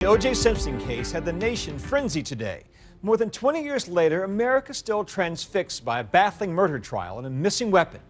The OJ Simpson case had the nation frenzied today. More than 20 years later, America still transfixed by a baffling murder trial and a missing weapon.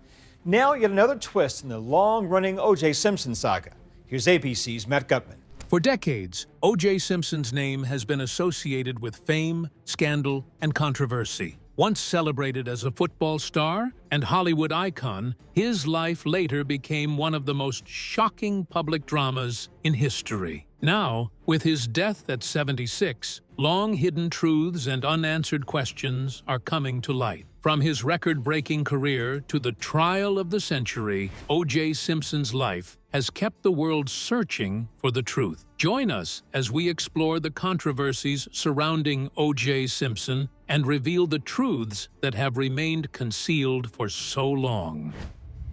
Now yet another twist in the long-running OJ Simpson saga. Here's ABC's Matt Gutman. For decades, O.J. Simpson's name has been associated with fame, scandal, and controversy. Once celebrated as a football star and Hollywood icon, his life later became one of the most shocking public dramas in history. Now, with his death at 76, long-hidden truths and unanswered questions are coming to light. From his record-breaking career to the trial of the century, O.J. Simpson's life has kept the world searching for the truth. Join us as we explore the controversies surrounding O.J. Simpson and reveal the truths that have remained concealed for so long.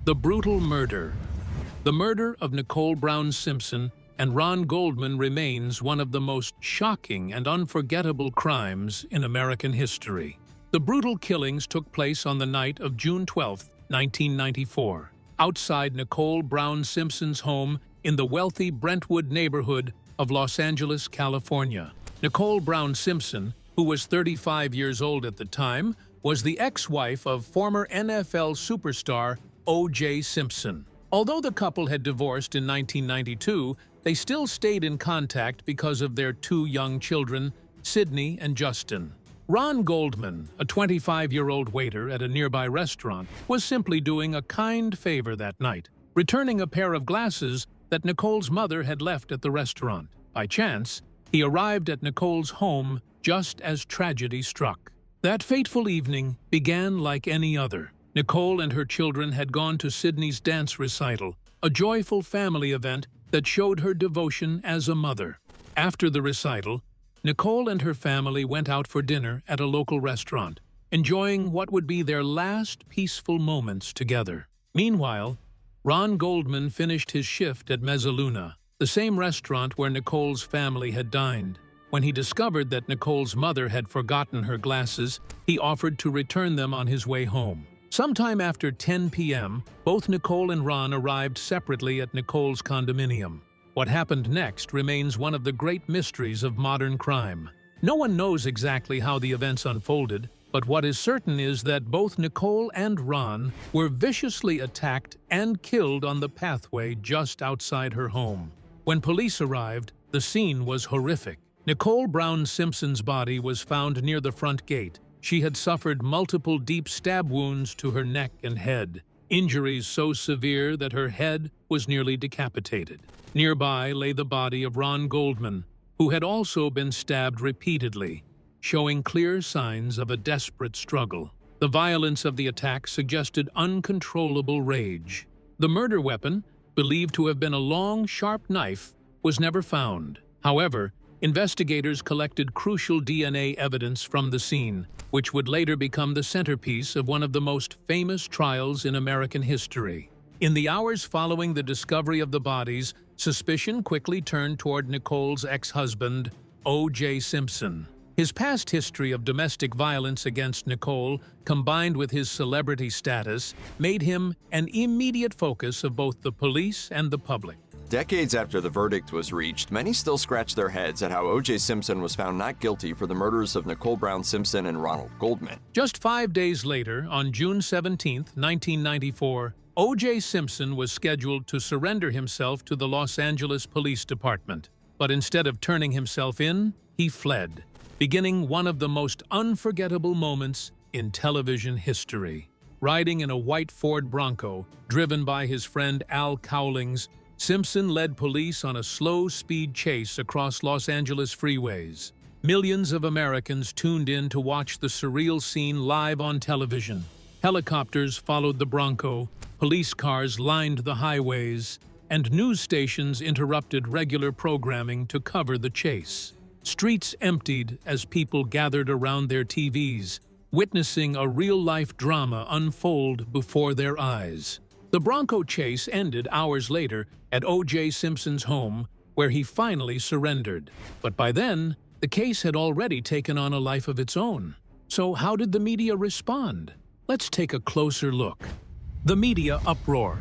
The brutal murder. The murder of Nicole Brown Simpson and Ron Goldman remains one of the most shocking and unforgettable crimes in American history. The brutal killings took place on the night of June 12, 1994, outside Nicole Brown Simpson's home in the wealthy Brentwood neighborhood of Los Angeles, California. Nicole Brown Simpson, who was 35 years old at the time, was the ex-wife of former NFL superstar O.J. Simpson. Although the couple had divorced in 1992, they still stayed in contact because of their two young children, Sydney and Justin. Ron Goldman, a 25-year-old waiter at a nearby restaurant, was simply doing a kind favor that night, returning a pair of glasses that Nicole's mother had left at the restaurant. By chance, he arrived at Nicole's home just as tragedy struck. That fateful evening began like any other. Nicole and her children had gone to Sydney's dance recital, a joyful family event that showed her devotion as a mother. After the recital, Nicole and her family went out for dinner at a local restaurant, enjoying what would be their last peaceful moments together. Meanwhile, Ron Goldman finished his shift at Mezzaluna, the same restaurant where Nicole's family had dined. When he discovered that Nicole's mother had forgotten her glasses, he offered to return them on his way home. Sometime after 10 p.m., both Nicole and Ron arrived separately at Nicole's condominium. What happened next remains one of the great mysteries of modern crime. No one knows exactly how the events unfolded, but what is certain is that both Nicole and Ron were viciously attacked and killed on the pathway just outside her home. When police arrived, the scene was horrific. Nicole Brown Simpson's body was found near the front gate. She had suffered multiple deep stab wounds to her neck and head, injuries so severe that her head was nearly decapitated. Nearby lay the body of Ron Goldman, who had also been stabbed repeatedly, showing clear signs of a desperate struggle. The violence of the attack suggested uncontrollable rage. The murder weapon, believed to have been a long, sharp knife, was never found. However, investigators collected crucial DNA evidence from the scene, which would later become the centerpiece of one of the most famous trials in American history. In the hours following the discovery of the bodies, suspicion quickly turned toward Nicole's ex-husband, O.J. Simpson. His past history of domestic violence against Nicole, combined with his celebrity status, made him an immediate focus of both the police and the public. Decades after the verdict was reached, many still scratch their heads at how O.J. Simpson was found not guilty for the murders of Nicole Brown Simpson and Ronald Goldman. Just 5 days later, on June 17, 1994, O.J. Simpson was scheduled to surrender himself to the Los Angeles Police Department. But instead of turning himself in, he fled, beginning one of the most unforgettable moments in television history. Riding in a white Ford Bronco, driven by his friend Al Cowlings, Simpson led police on a slow-speed chase across Los Angeles freeways. Millions of Americans tuned in to watch the surreal scene live on television. Helicopters followed the Bronco, police cars lined the highways, and news stations interrupted regular programming to cover the chase. Streets emptied as people gathered around their TVs, witnessing a real-life drama unfold before their eyes. The Bronco chase ended hours later at O.J. Simpson's home, where he finally surrendered. But by then, the case had already taken on a life of its own. So how did the media respond? Let's take a closer look. The media uproar.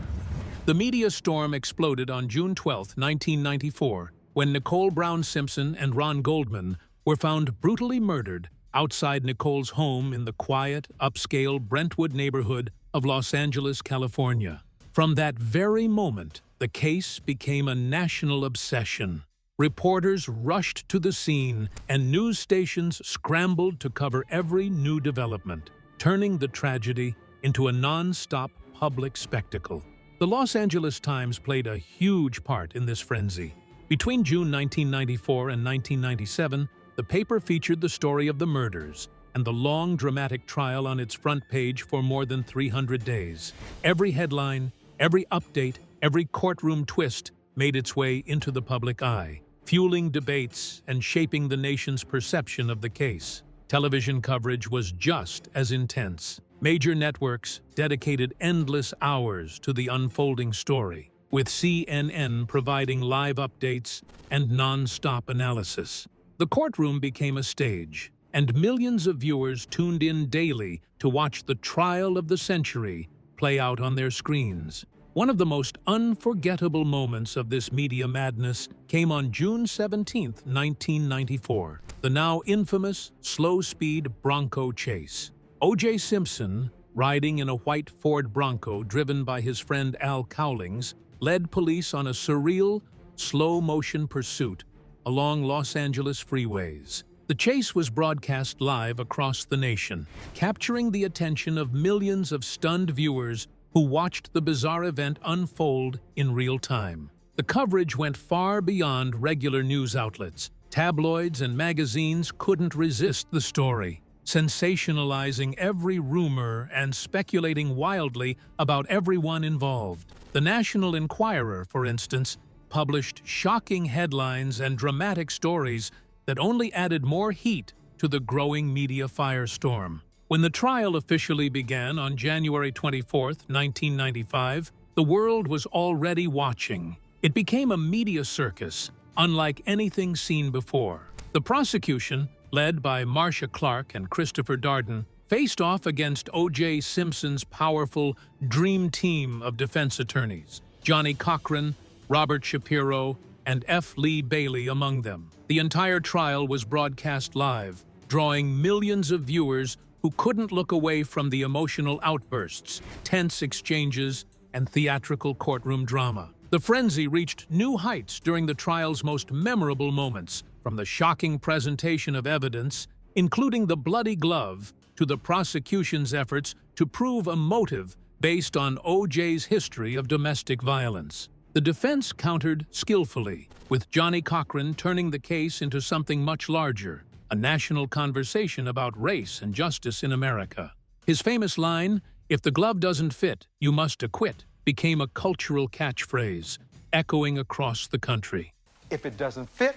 The media storm exploded on June 12, 1994, when Nicole Brown Simpson and Ron Goldman were found brutally murdered outside Nicole's home in the quiet, upscale Brentwood neighborhood of Los Angeles, California. From that very moment, the case became a national obsession. Reporters rushed to the scene, and news stations scrambled to cover every new development, turning the tragedy into a non-stop public spectacle. The Los Angeles Times played a huge part in this frenzy. Between June 1994 and 1997, the paper featured the story of the murders and the long, dramatic trial on its front page for more than 300 days. Every headline, every update, every courtroom twist made its way into the public eye, fueling debates and shaping the nation's perception of the case. Television coverage was just as intense. Major networks dedicated endless hours to the unfolding story, with CNN providing live updates and non-stop analysis. The courtroom became a stage, and millions of viewers tuned in daily to watch the trial of the century play out on their screens. One of the most unforgettable moments of this media madness came on June 17, 1994, the now infamous slow-speed Bronco chase. OJ Simpson, riding in a white Ford Bronco driven by his friend Al Cowlings, led police on a surreal, slow-motion pursuit along Los Angeles freeways. The chase was broadcast live across the nation, capturing the attention of millions of stunned viewers who watched the bizarre event unfold in real time. The coverage went far beyond regular news outlets. Tabloids and magazines couldn't resist the story, sensationalizing every rumor and speculating wildly about everyone involved. The National Enquirer, for instance, published shocking headlines and dramatic stories that only added more heat to the growing media firestorm. When the trial officially began on January 24, 1995, the world was already watching. It became a media circus, unlike anything seen before. The prosecution, led by Marcia Clark and Christopher Darden, faced off against OJ Simpson's powerful dream team of defense attorneys, Johnny Cochran, Robert Shapiro, and F. Lee Bailey among them. The entire trial was broadcast live, drawing millions of viewers who couldn't look away from the emotional outbursts, tense exchanges, and theatrical courtroom drama. The frenzy reached new heights during the trial's most memorable moments, from the shocking presentation of evidence, including the bloody glove, to the prosecution's efforts to prove a motive based on OJ's history of domestic violence. The defense countered skillfully, with Johnny Cochran turning the case into something much larger, a national conversation about race and justice in America. His famous line, "If the glove doesn't fit, you must acquit," became a cultural catchphrase, echoing across the country. If it doesn't fit,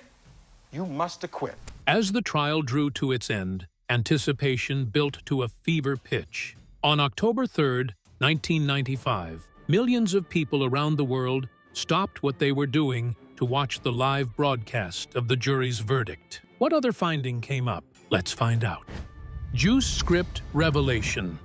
you must acquit. As the trial drew to its end, anticipation built to a fever pitch. On October 3, 1995, millions of people around the world stopped what they were doing to watch the live broadcast of the jury's verdict. What other finding came up? Let's find out. Juice script revelation.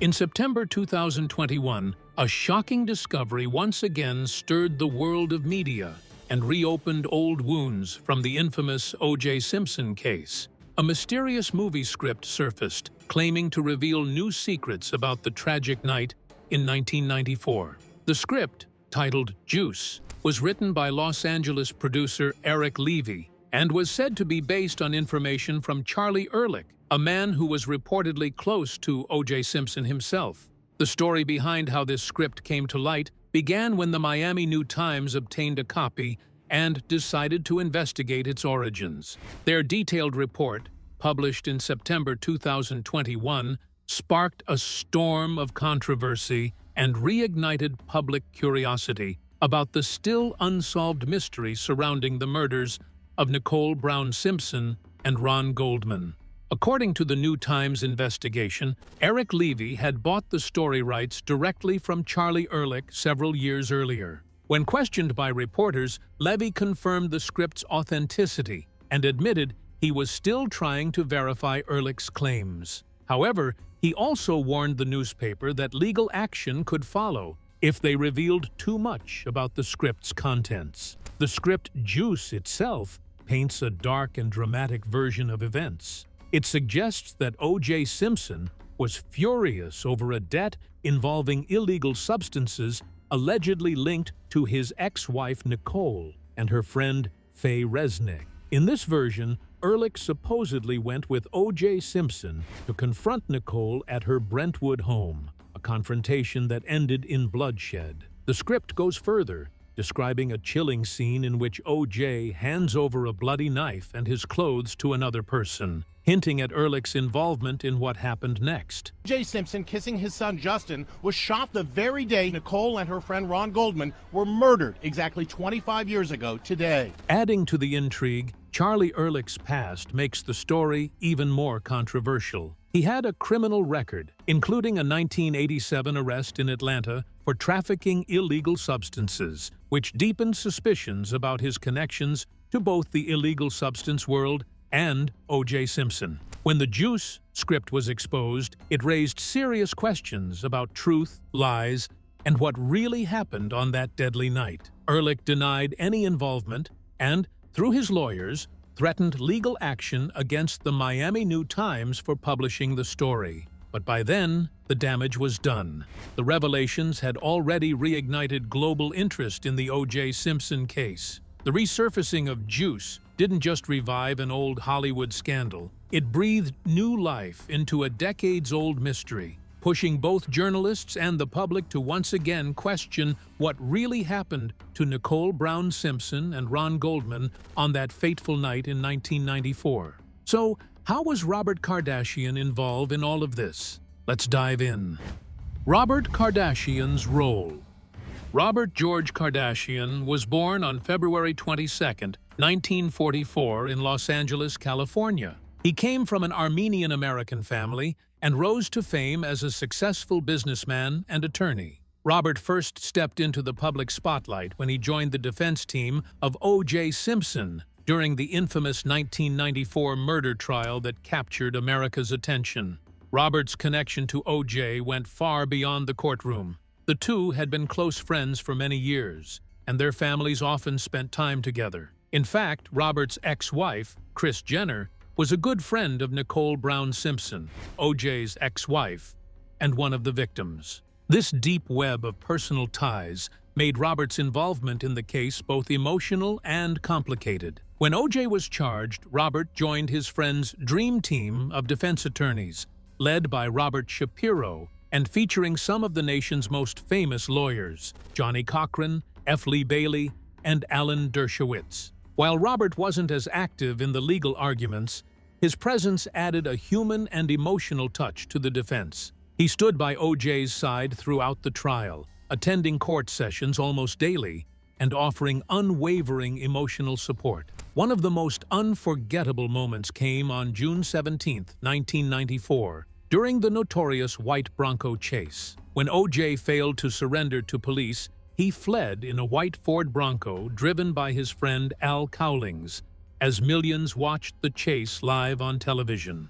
In September 2021, a shocking discovery once again stirred the world of media and reopened old wounds from the infamous OJ Simpson case. A mysterious movie script surfaced, claiming to reveal new secrets about the tragic night in 1994. The script, titled Juice, was written by Los Angeles producer Eric Levy and was said to be based on information from Charlie Ehrlich, a man who was reportedly close to OJ Simpson himself. The story behind how this script came to light began when the Miami New Times obtained a copy and decided to investigate its origins. Their detailed report, published in September 2021, sparked a storm of controversy and reignited public curiosity about the still unsolved mystery surrounding the murders of Nicole Brown Simpson and Ron Goldman. According to the New Times investigation, Eric Levy had bought the story rights directly from Charlie Ehrlich several years earlier. When questioned by reporters, Levy confirmed the script's authenticity and admitted he was still trying to verify Ehrlich's claims. However, he also warned the newspaper that legal action could follow if they revealed too much about the script's contents. The script Juice itself paints a dark and dramatic version of events. It suggests that OJ Simpson was furious over a debt involving illegal substances allegedly linked to his ex-wife Nicole and her friend Faye Resnick. In this version, Ehrlich supposedly went with OJ Simpson to confront Nicole at her Brentwood home, a confrontation that ended in bloodshed. The script goes further, describing a chilling scene in which OJ hands over a bloody knife and his clothes to another person, hinting at Ehrlich's involvement in what happened next. OJ Simpson kissing his son Justin was shot the very day Nicole and her friend Ron Goldman were murdered exactly 25 years ago today. Adding to the intrigue, Charlie Ehrlich's past makes the story even more controversial. He had a criminal record, including a 1987 arrest in Atlanta for trafficking illegal substances, which deepened suspicions about his connections to both the illegal substance world and O.J. Simpson. When the Juice script was exposed, it raised serious questions about truth, lies, and what really happened on that deadly night. Ehrlich denied any involvement and, through his lawyers, threatened legal action against the Miami New Times for publishing the story. But by then, the damage was done. The revelations had already reignited global interest in the O.J. Simpson case. The resurfacing of Juice didn't just revive an old Hollywood scandal. It breathed new life into a decades-old mystery, pushing both journalists and the public to once again question what really happened to Nicole Brown Simpson and Ron Goldman on that fateful night in 1994. So, how was Robert Kardashian involved in all of this? Let's dive in. Robert Kardashian's role. Robert George Kardashian was born on February 22, 1944 in Los Angeles, California. He came from an Armenian-American family and rose to fame as a successful businessman and attorney. Robert first stepped into the public spotlight when he joined the defense team of O.J. Simpson during the infamous 1994 murder trial that captured America's attention. Robert's connection to O.J. went far beyond the courtroom. The two had been close friends for many years, and their families often spent time together. In fact, Robert's ex-wife, Kris Jenner, was a good friend of Nicole Brown Simpson, O.J.'s ex-wife, and one of the victims. This deep web of personal ties made Robert's involvement in the case both emotional and complicated. When O.J. was charged, Robert joined his friend's dream team of defense attorneys, led by Robert Shapiro, and featuring some of the nation's most famous lawyers, Johnny Cochran, F. Lee Bailey, and Alan Dershowitz. While Robert wasn't as active in the legal arguments, his presence added a human and emotional touch to the defense. He stood by O.J.'s side throughout the trial, attending court sessions almost daily and offering unwavering emotional support. One of the most unforgettable moments came on June 17, 1994, during the notorious White Bronco chase. When O.J. failed to surrender to police, he fled in a white Ford Bronco driven by his friend Al Cowlings, as millions watched the chase live on television.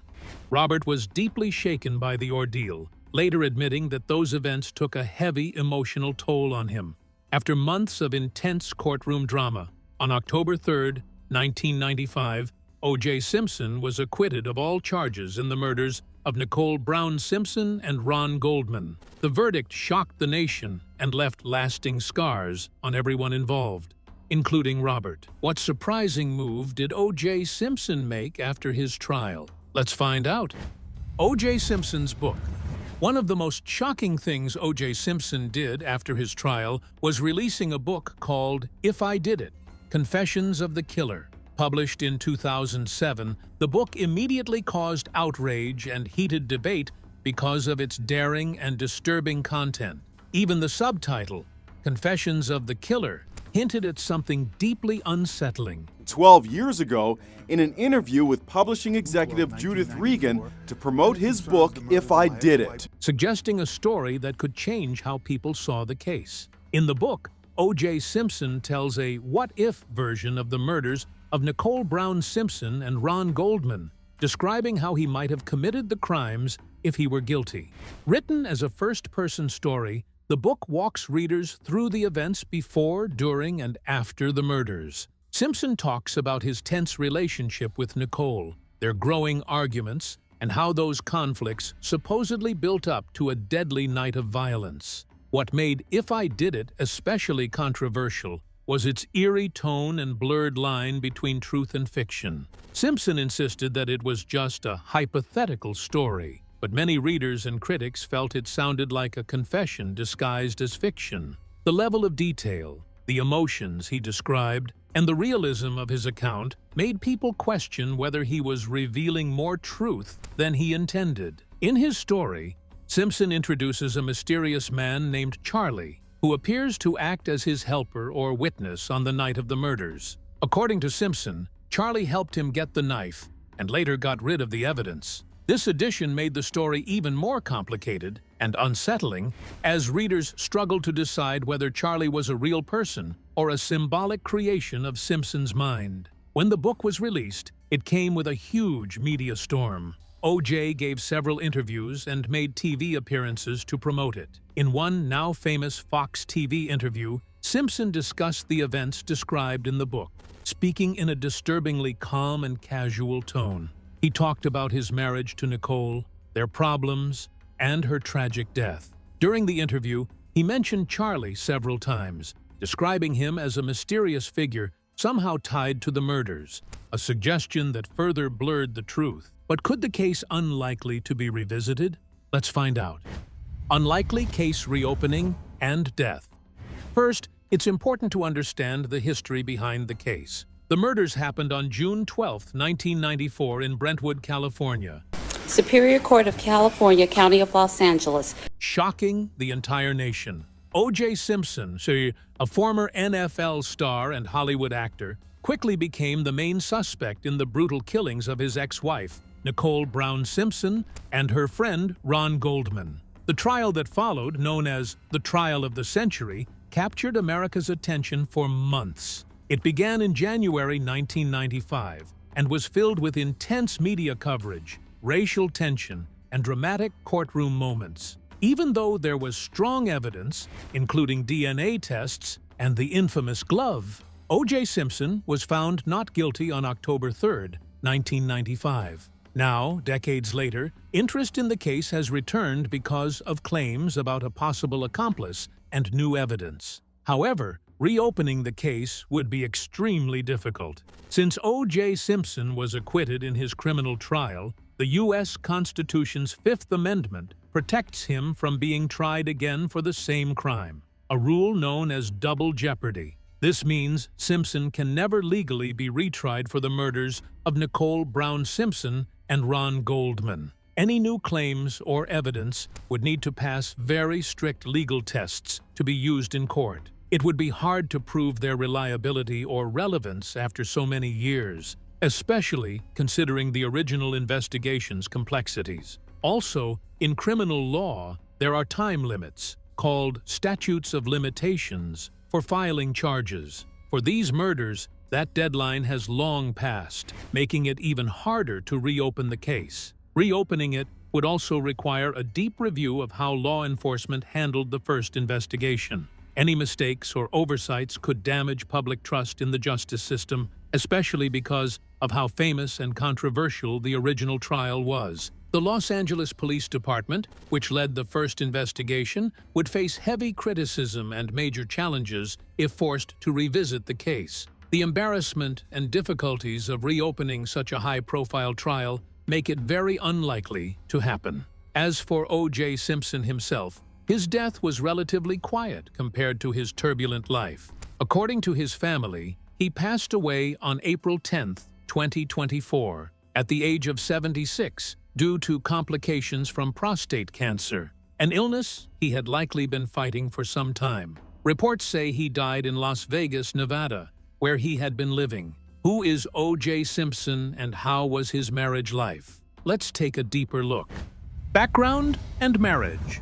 Robert was deeply shaken by the ordeal, later admitting that those events took a heavy emotional toll on him. After months of intense courtroom drama, on October 3, 1995, O.J. Simpson was acquitted of all charges in the murders of Nicole Brown Simpson and Ron Goldman. The verdict shocked the nation and left lasting scars on everyone involved, including Robert. What surprising move did O.J. Simpson make after his trial? Let's find out. O.J. Simpson's book. One of the most shocking things O.J. Simpson did after his trial was releasing a book called If I Did It, Confessions of the Killer. Published in 2007, the book immediately caused outrage and heated debate because of its daring and disturbing content. Even the subtitle, Confessions of the Killer, hinted at something deeply unsettling. 12 years ago, in an interview with publishing executive Judith Regan to promote his book, If I Did It, suggesting a story that could change how people saw the case. In the book, O.J. Simpson tells a what-if version of the murders of Nicole Brown Simpson and Ron Goldman, describing how he might have committed the crimes if he were guilty. Written as a first-person story, The book walks readers through the events before, during, and after the murders. Simpson talks about his tense relationship with Nicole, their growing arguments, and how those conflicts supposedly built up to a deadly night of violence. What made If I Did It especially controversial was its eerie tone and blurred line between truth and fiction. Simpson insisted that it was just a hypothetical story, but many readers and critics felt it sounded like a confession disguised as fiction. The level of detail, the emotions he described, and the realism of his account made people question whether he was revealing more truth than he intended. In his story, Simpson introduces a mysterious man named Charlie, who appears to act as his helper or witness on the night of the murders. According to Simpson, Charlie helped him get the knife and later got rid of the evidence. This addition made the story even more complicated and unsettling as readers struggled to decide whether Charlie was a real person or a symbolic creation of Simpson's mind. When the book was released, it came with a huge media storm. OJ gave several interviews and made TV appearances to promote it. In one now famous Fox TV interview, Simpson discussed the events described in the book, speaking in a disturbingly calm and casual tone. He talked about his marriage to Nicole, their problems, and her tragic death. During the interview, he mentioned Charlie several times, describing him as a mysterious figure somehow tied to the murders, a suggestion that further blurred the truth. But could the case unlikely to be revisited? Let's find out. Unlikely case reopening and death. First, it's important to understand the history behind the case. The murders happened on June 12, 1994 in Brentwood, California. Superior Court of California, County of Los Angeles. Shocking the entire nation. OJ Simpson, a former NFL star and Hollywood actor, quickly became the main suspect in the brutal killings of his ex-wife, Nicole Brown Simpson, and her friend, Ron Goldman. The trial that followed, known as the Trial of the Century, captured America's attention for months. It began in January 1995 and was filled with intense media coverage, racial tension, and dramatic courtroom moments. Even though there was strong evidence, including DNA tests and the infamous glove, OJ Simpson was found not guilty on October 3, 1995. Now, decades later, interest in the case has returned because of claims about a possible accomplice and new evidence. However, reopening the case would be extremely difficult. Since O.J. Simpson was acquitted in his criminal trial, the U.S. Constitution's Fifth Amendment protects him from being tried again for the same crime, a rule known as double jeopardy. This means Simpson can never legally be retried for the murders of Nicole Brown Simpson and Ron Goldman. Any new claims or evidence would need to pass very strict legal tests to be used in court. It would be hard to prove their reliability or relevance after so many years, especially considering the original investigation's complexities. Also, in criminal law, there are time limits, called statutes of limitations, for filing charges. For these murders, that deadline has long passed, making it even harder to reopen the case. Reopening it would also require a deep review of how law enforcement handled the first investigation. Any mistakes or oversights could damage public trust in the justice system, especially because of how famous and controversial the original trial was. The Los Angeles Police Department, which led the first investigation, would face heavy criticism and major challenges if forced to revisit the case. The embarrassment and difficulties of reopening such a high-profile trial make it very unlikely to happen. As for O.J. Simpson himself, his death was relatively quiet compared to his turbulent life. According to his family, he passed away on April 10, 2024, at the age of 76, due to complications from prostate cancer, an illness he had likely been fighting for some time. Reports say he died in Las Vegas, Nevada, where he had been living. Who is O.J. Simpson and how was his marriage life? Let's take a deeper look. Background and marriage.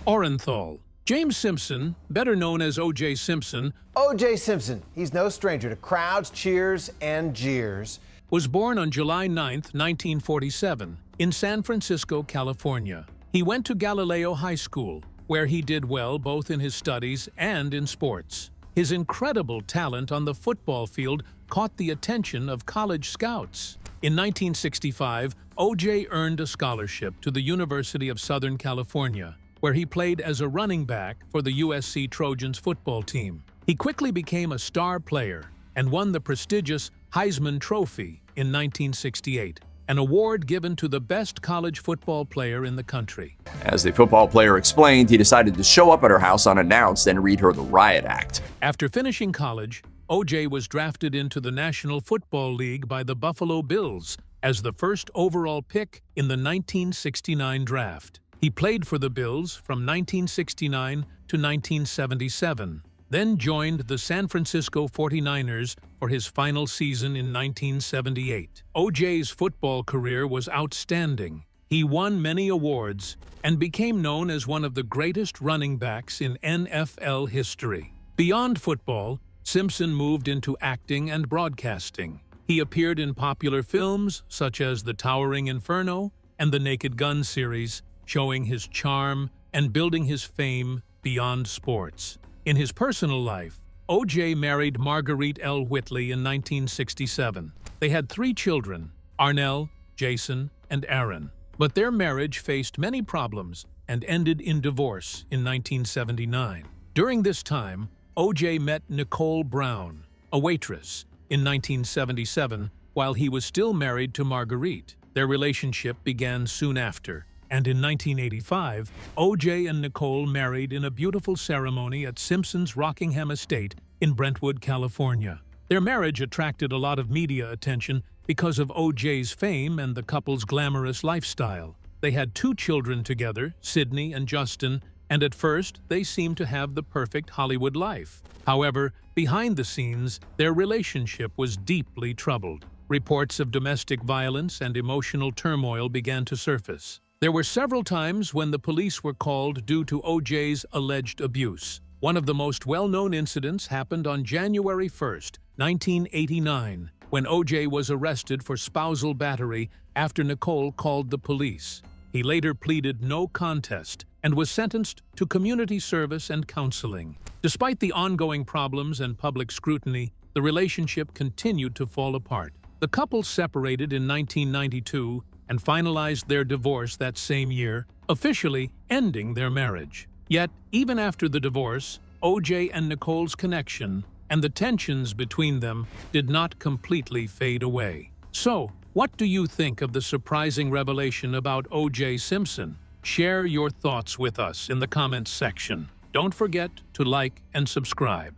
Orenthal. James Simpson, better known as O.J. Simpson, O.J. Simpson, he's no stranger to crowds, cheers, and jeers, was born on July 9, 1947, in San Francisco, California. He went to Galileo High School, where he did well both in his studies and in sports. His incredible talent on the football field caught the attention of college scouts. In 1965, OJ earned a scholarship to the University of Southern California, where he played as a running back for the USC Trojans football team. He quickly became a star player and won the prestigious Heisman Trophy in 1968, an award given to the best college football player in the country. As the football player explained, he decided to show up at her house unannounced and read her the riot act. After finishing college, OJ was drafted into the National Football League by the Buffalo Bills as the first overall pick in the 1969 draft. He played for the Bills from 1969 to 1977, then joined the San Francisco 49ers for his final season in 1978. OJ's football career was outstanding. He won many awards and became known as one of the greatest running backs in NFL history. Beyond football, Simpson moved into acting and broadcasting. He appeared in popular films such as The Towering Inferno and the Naked Gun series, showing his charm and building his fame beyond sports. In his personal life, OJ married Marguerite L. Whitley in 1967. They had 3 children, Arnell, Jason, and Aaron. But their marriage faced many problems and ended in divorce in 1979. During this time, OJ met Nicole Brown, a waitress, in 1977 while he was still married to Marguerite. Their relationship began soon after, and in 1985, OJ and Nicole married in a beautiful ceremony at Simpson's Rockingham estate in Brentwood, California. Their marriage attracted a lot of media attention because of OJ's fame and the couple's glamorous lifestyle. They had 2 children together, Sydney and Justin, and at first they seemed to have the perfect Hollywood life. However, behind the scenes, their relationship was deeply troubled. Reports of domestic violence and emotional turmoil began to surface. There were several times when the police were called due to OJ's alleged abuse. One of the most well-known incidents happened on January 1st, 1989, when OJ was arrested for spousal battery after Nicole called the police. He later pleaded no contest and was sentenced to community service and counseling. Despite the ongoing problems and public scrutiny, the relationship continued to fall apart. The couple separated in 1992 and finalized their divorce that same year, officially ending their marriage. Yet, even after the divorce, OJ and Nicole's connection and the tensions between them did not completely fade away. So, what do you think of the surprising revelation about OJ Simpson? Share your thoughts with us in the comments section. Don't forget to like and subscribe.